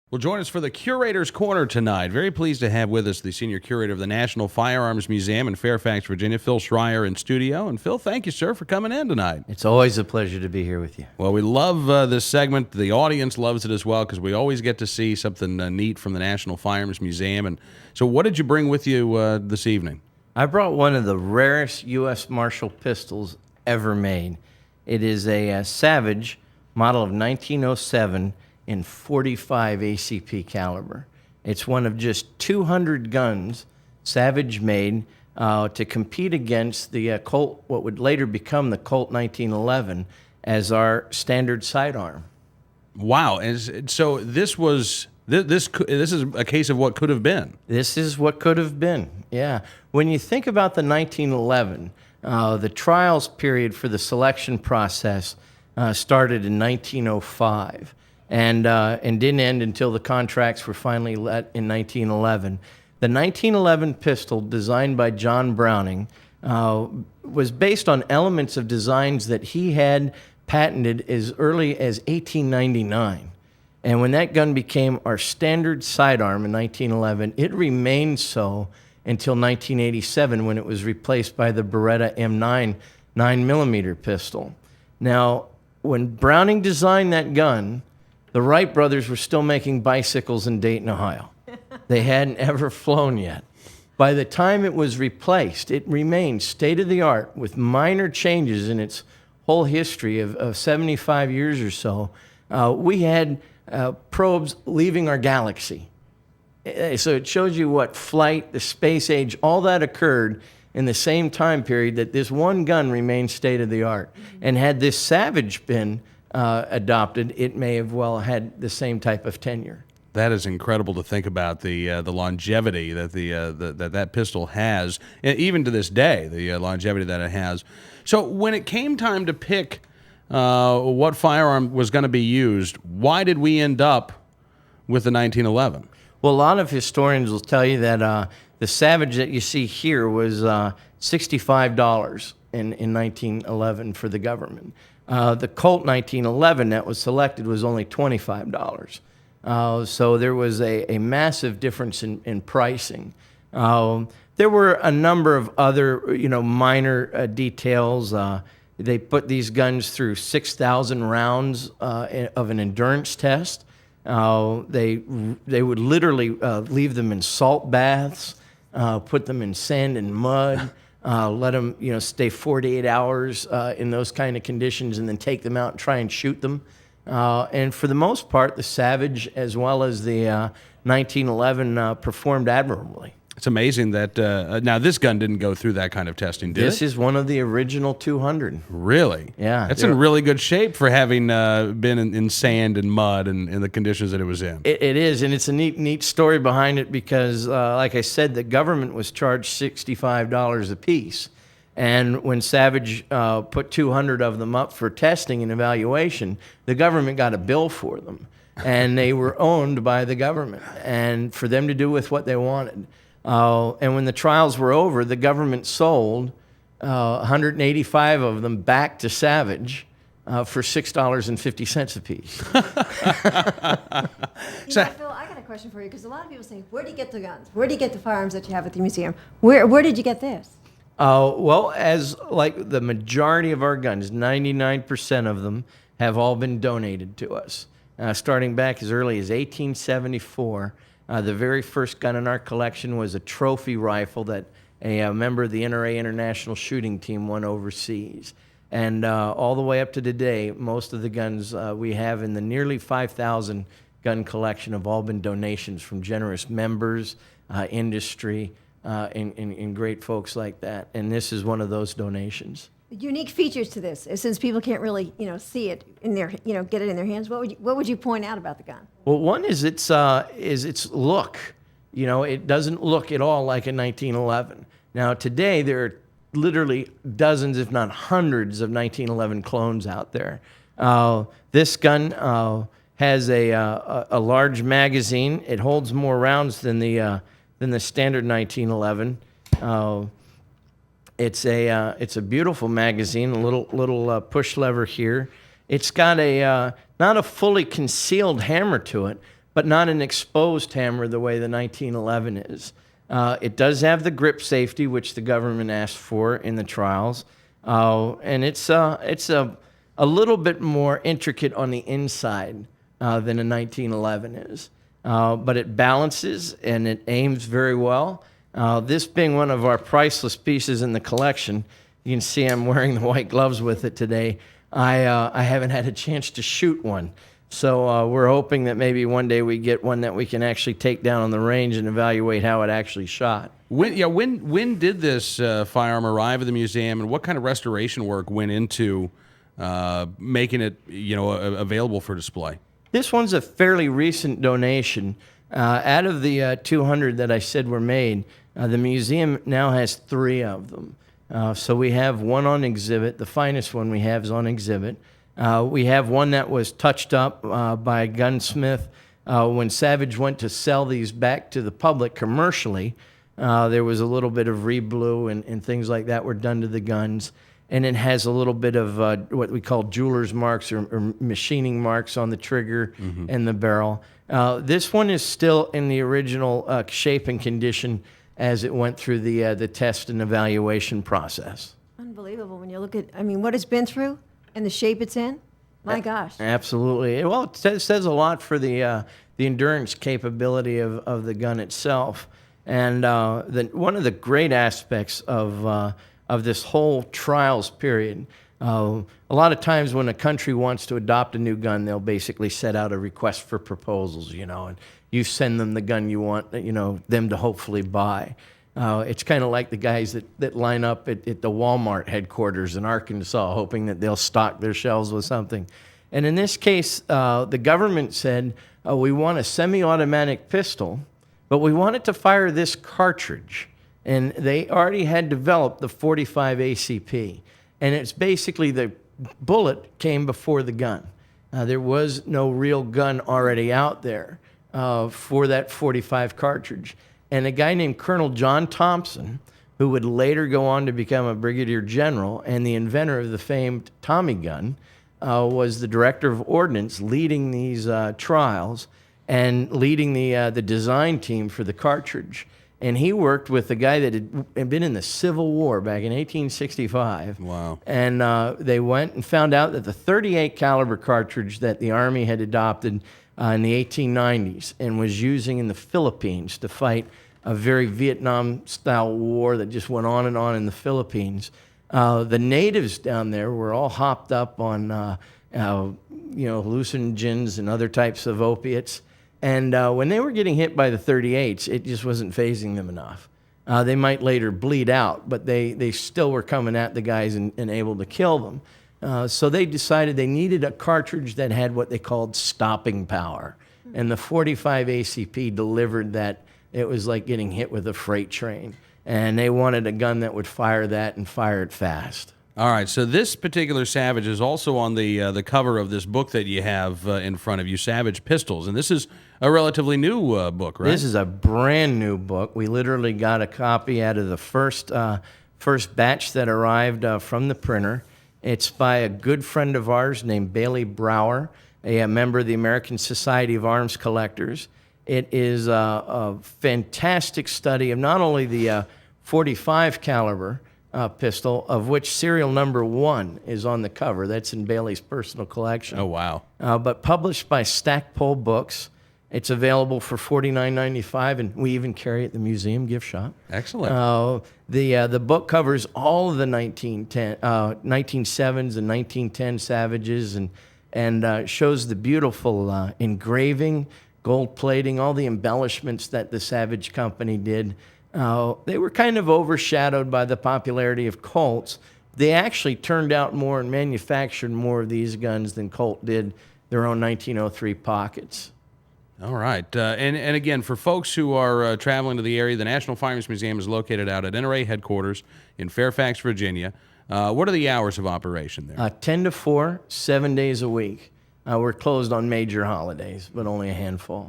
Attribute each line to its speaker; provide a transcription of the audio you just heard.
Speaker 1: Well, join us for the Curator's Corner tonight. Very pleased to have with us the Senior Curator of the National Firearms Museum in Fairfax, Virginia, Phil Schreier, in studio. And Phil, thank you, sir, for coming in tonight.
Speaker 2: It's always a pleasure to be here with you.
Speaker 1: Well, we love this segment. The audience loves it as well because we always get to see something neat from the National Firearms Museum. And so what did you bring with you this evening?
Speaker 2: I brought one of the rarest U.S. Martial pistols ever made. It is a Savage model of 1907 in .45 ACP caliber. It's one of just 200 guns Savage made to compete against the Colt, what would later become the Colt 1911, as our standard sidearm.
Speaker 1: Wow! And so this was this is a case of what could have been.
Speaker 2: This is what could have been. Yeah. When you think about the 1911, the trials period for the selection process started in 1905. And didn't end until the contracts were finally let in 1911. The 1911 pistol, designed by John Browning, was based on elements of designs that he had patented as early as 1899. And when that gun became our standard sidearm in 1911, it remained so until 1987, when it was replaced by the Beretta M9 9mm pistol. Now, when Browning designed that gun, the Wright brothers were still making bicycles in Dayton, Ohio. They hadn't ever flown yet. By the time it was replaced, it remained state-of-the-art with minor changes in its whole history of 75 years or so. We had probes leaving our galaxy. So it shows you what flight, the space age, all that occurred in the same time period that this one gun remained state-of-the-art. And had this Savage been adopted, it may have well had the same type of tenure.
Speaker 1: That is incredible to think about, the longevity that that pistol has, even to this day, the longevity that it has. So when it came time to pick what firearm was going to be used, why did we end up with the 1911?
Speaker 2: Well, a lot of historians will tell you that the Savage that you see here was $65 in 1911 for the government. The Colt 1911 that was selected was only $25. So there was a massive difference in pricing. There were a number of other, minor details. They put these guns through 6,000 rounds of an endurance test. They would literally leave them in salt baths, put them in sand and mud. Let them, stay 48 hours in those kind of conditions, and then take them out and try and shoot them. And for the most part, the Savage as well as the 1911 performed admirably.
Speaker 1: It's amazing that now this gun didn't go through that kind of testing, did it?
Speaker 2: This is one of the original 200.
Speaker 1: Really?
Speaker 2: Yeah.
Speaker 1: It's in really good shape for having been in sand and mud and in the conditions that it was in.
Speaker 2: It is, and it's a neat story behind it because, like I said, the government was charged $65 a piece. And when Savage put 200 of them up for testing and evaluation, the government got a bill for them. And they were owned by the government, and for them to do with what they wanted. And when the trials were over, the government sold 185 of them back to Savage for $6.50 a piece.
Speaker 3: Phil, I got a question for you, because a lot of people say, where do you get the guns? Where do you get the firearms that you have at the museum? Where did you get this?
Speaker 2: Well, as like the majority of our guns, 99% of them have all been donated to us. Starting back as early as 1874, the very first gun in our collection was a trophy rifle that a member of the NRA International Shooting Team won overseas. And all the way up to today, most of the guns we have in the nearly 5,000 gun collection have all been donations from generous members, industry, and great folks like that. And this is one of those donations.
Speaker 3: Unique features to this, since people can't really, see it in their, get it in their hands. What would you point out about the gun?
Speaker 2: Well, one is its look. It doesn't look at all like a 1911. Now, today there are literally dozens, if not hundreds, of 1911 clones out there. This gun has a large magazine. It holds more rounds than the standard 1911. It's a beautiful magazine, a little push lever here. It's got not a fully concealed hammer to it, but not an exposed hammer the way the 1911 is. It does have the grip safety, which the government asked for in the trials, and it's a little bit more intricate on the inside than a 1911 is. But it balances and it aims very well. This being one of our priceless pieces in the collection, you can see I'm wearing the white gloves with it today. I haven't had a chance to shoot one. So we're hoping that maybe one day we get one that we can actually take down on the range and evaluate how it actually shot.
Speaker 1: When did this firearm arrive at the museum, and what kind of restoration work went into making it available for display?
Speaker 2: This one's a fairly recent donation. Out of the 200 that I said were made, the museum now has 3 of them. So we have one on exhibit. The finest one we have is on exhibit. We have one that was touched up by a gunsmith. When Savage went to sell these back to the public commercially, there was a little bit of reblue and things like that were done to the guns. And it has a little bit of what we call jeweler's marks or machining marks on the trigger and the barrel. This one is still in the original shape and condition as it went through the test and evaluation process.
Speaker 3: Unbelievable when you look at, what it's been through and the shape it's in. My gosh.
Speaker 2: Absolutely. Well, it says a lot for the endurance capability of the gun itself. And one of the great aspects of this whole trials period, a lot of times when a country wants to adopt a new gun, they'll basically set out a request for proposals, and you send them the gun you want, them to hopefully buy. It's kind of like the guys that line up at the Walmart headquarters in Arkansas, hoping that they'll stock their shelves with something. And in this case, the government said, we want a semi-automatic pistol, but we want it to fire this cartridge. And they already had developed the .45 ACP. And it's basically the bullet came before the gun. There was no real gun already out there for that .45 cartridge. And a guy named Colonel John Thompson, who would later go on to become a brigadier general and the inventor of the famed Tommy gun, was the director of ordnance leading these trials and leading the design team for the cartridge. And he worked with a guy that had been in the Civil War back in 1865.
Speaker 1: Wow.
Speaker 2: And they went and found out that the .38 caliber cartridge that the Army had adopted in the 1890s and was using in the Philippines to fight a very Vietnam-style war that just went on and on in the Philippines. The natives down there were all hopped up on hallucinogens and other types of opiates. And when they were getting hit by the .38s, it just wasn't phasing them enough. They might later bleed out, but they still were coming at the guys and able to kill them. So they decided they needed a cartridge that had what they called stopping power. And the .45 ACP delivered that. It was like getting hit with a freight train. And they wanted a gun that would fire that and fire it fast.
Speaker 1: All right, so this particular Savage is also on the cover of this book that you have in front of you, Savage Pistols, and this is a relatively new book, right?
Speaker 2: This is a brand new book. We literally got a copy out of the first batch that arrived from the printer. It's by a good friend of ours named Bailey Brower, a member of the American Society of Arms Collectors. It is a fantastic study of not only the .45 caliber pistol, of which serial number 1 is on the cover. That's in Bailey's personal collection.
Speaker 1: Oh, wow.
Speaker 2: But published by Stackpole Books. It's available for $49.95, and we even carry it at the museum gift shop.
Speaker 1: Excellent.
Speaker 2: The book covers all of the 1907s and 1910 Savages and shows the beautiful engraving, gold plating, all the embellishments that the Savage Company did. They were kind of overshadowed by the popularity of Colts. They actually turned out more and manufactured more of these guns than Colt did their own 1903 pockets.
Speaker 1: All right. And again, for folks who are traveling to the area, the National Firearms Museum is located out at NRA headquarters in Fairfax, Virginia. What are the hours of operation there?
Speaker 2: 10 to 4, 7 days a week. We're closed on major holidays, but only a handful.